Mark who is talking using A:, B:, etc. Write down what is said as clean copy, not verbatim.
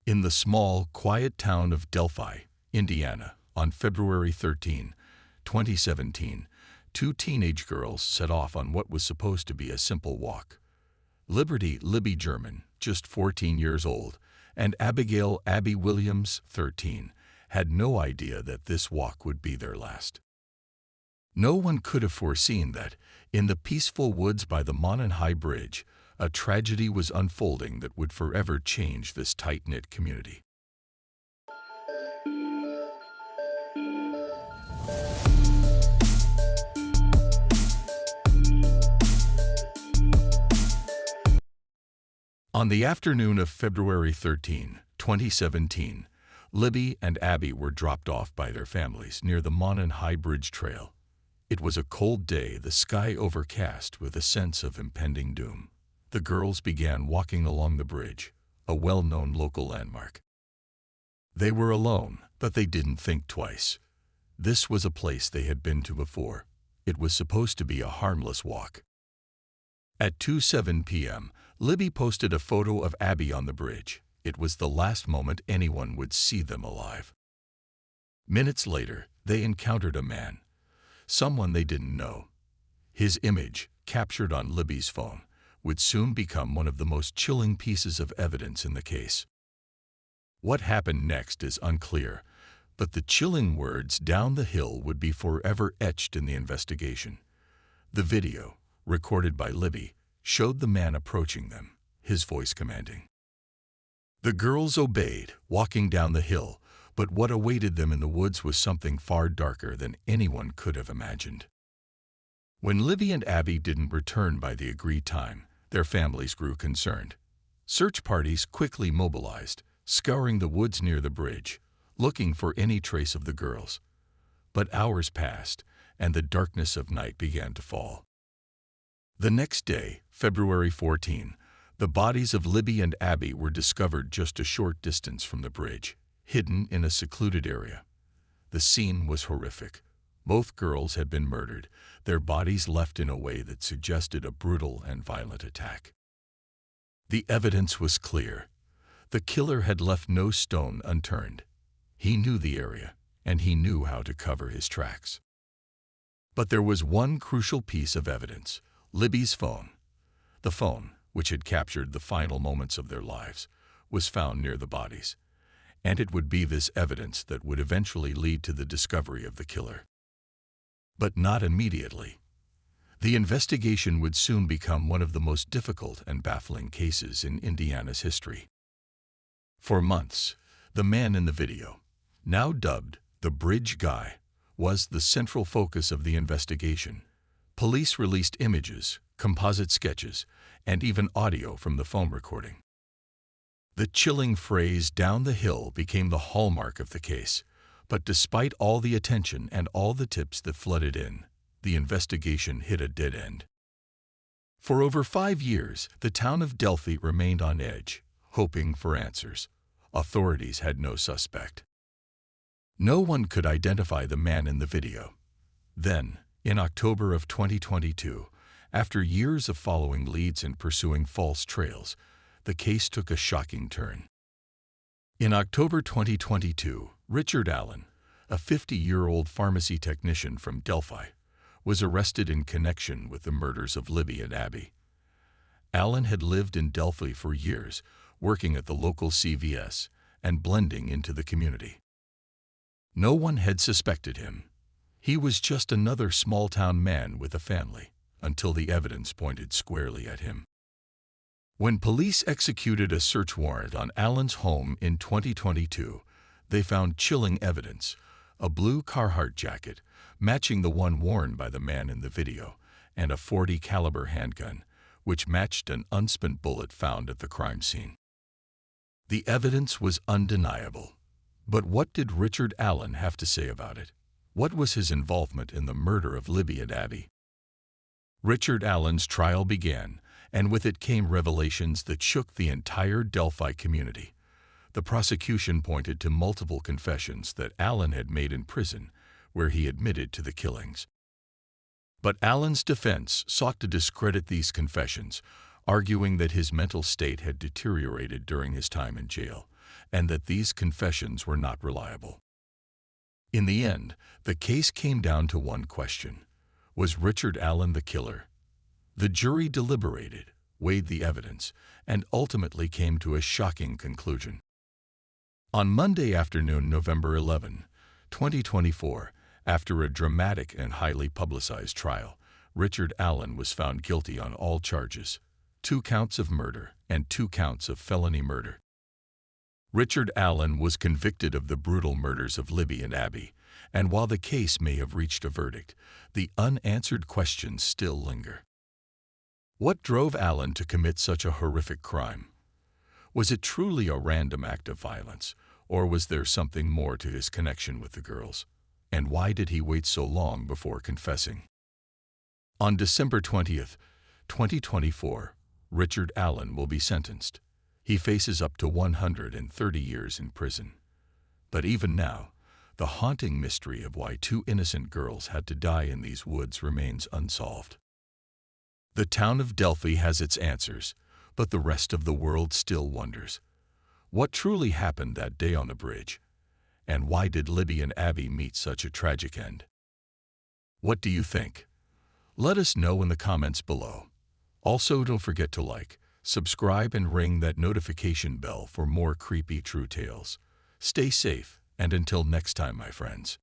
A: In the small, quiet town of Delphi, Indiana, on February 13, 2017, two teenage girls set off on what was supposed to be a simple walk. Libby German, just 14 years old, and Abigail Abby Williams, 13, had no idea that this walk would be their last. No one could have foreseen that, in the peaceful woods by the Monon High Bridge, a tragedy was unfolding that would forever change this tight-knit community. On the afternoon of February 13, 2017, Libby and Abby were dropped off by their families near the Monon High Bridge Trail. It was a cold day, the sky overcast with a sense of impending doom. The girls began walking along the bridge, a well-known local landmark. They were alone, but they didn't think twice. This was a place they had been to before. It was supposed to be a harmless walk. At 2:07 p.m., Libby posted a photo of Abby on the bridge. It was the last moment anyone would see them alive. Minutes later, they encountered a man, someone they didn't know. His image, captured on Libby's phone, would soon become one of the most chilling pieces of evidence in the case. What happened next is unclear, but the chilling words "down the hill" would be forever etched in the investigation. The video, recorded by Libby, showed the man approaching them, his voice commanding. The girls obeyed, walking down the hill, but what awaited them in the woods was something far darker than anyone could have imagined. When Libby and Abby didn't return by the agreed time, their families grew concerned. Search parties quickly mobilized, scouring the woods near the bridge, looking for any trace of the girls. But hours passed, and the darkness of night began to fall. The next day, February 14, the bodies of Libby and Abby were discovered just a short distance from the bridge, hidden in a secluded area. The scene was horrific. Both girls had been murdered, their bodies left in a way that suggested a brutal and violent attack. The evidence was clear. The killer had left no stone unturned. He knew the area, and he knew how to cover his tracks. But there was one crucial piece of evidence: Libby's phone. The phone, which had captured the final moments of their lives, was found near the bodies, and it would be this evidence that would eventually lead to the discovery of the killer. But not immediately. The investigation would soon become one of the most difficult and baffling cases in Indiana's history. For months, the man in the video, now dubbed the Bridge Guy, was the central focus of the investigation. Police released images, composite sketches, and even audio from the phone recording. The chilling phrase "down the hill" became the hallmark of the case. But despite all the attention and all the tips that flooded in, the investigation hit a dead end. For over 5 years, the town of Delphi remained on edge, hoping for answers. Authorities had no suspect. No one could identify the man in the video. Then, in October of 2022, after years of following leads and pursuing false trails, the case took a shocking turn. In October 2022, Richard Allen, a 50-year-old pharmacy technician from Delphi, was arrested in connection with the murders of Libby and Abby. Allen had lived in Delphi for years, working at the local CVS and blending into the community. No one had suspected him. He was just another small-town man with a family, until the evidence pointed squarely at him. When police executed a search warrant on Allen's home in 2022, they found chilling evidence: a blue Carhartt jacket, matching the one worn by the man in the video, and a .40 caliber handgun, which matched an unspent bullet found at the crime scene. The evidence was undeniable. But what did Richard Allen have to say about it? What was his involvement in the murder of Libby and Abby? Richard Allen's trial began, and with it came revelations that shook the entire Delphi community. The prosecution pointed to multiple confessions that Allen had made in prison, where he admitted to the killings. But Allen's defense sought to discredit these confessions, arguing that his mental state had deteriorated during his time in jail, and that these confessions were not reliable. In the end, the case came down to one question: was Richard Allen the killer? The jury deliberated, weighed the evidence, and ultimately came to a shocking conclusion. On Monday afternoon, November 11, 2024, after a dramatic and highly publicized trial, Richard Allen was found guilty on all charges: 2 counts of murder and 2 counts of felony murder. Richard Allen was convicted of the brutal murders of Libby and Abby, and while the case may have reached a verdict, the unanswered questions still linger. What drove Allen to commit such a horrific crime? Was it truly a random act of violence, or was there something more to his connection with the girls? And why did he wait so long before confessing? On December 20th, 2024, Richard Allen will be sentenced. He faces up to 130 years in prison. But even now, the haunting mystery of why 2 innocent girls had to die in these woods remains unsolved. The town of Delphi has its answers, but the rest of the world still wonders. What truly happened that day on the bridge? And why did Libby and Abby meet such a tragic end? What do you think? Let us know in the comments below. Also, don't forget to like, subscribe, and ring that notification bell for more creepy true tales. Stay safe, and until next time, my friends.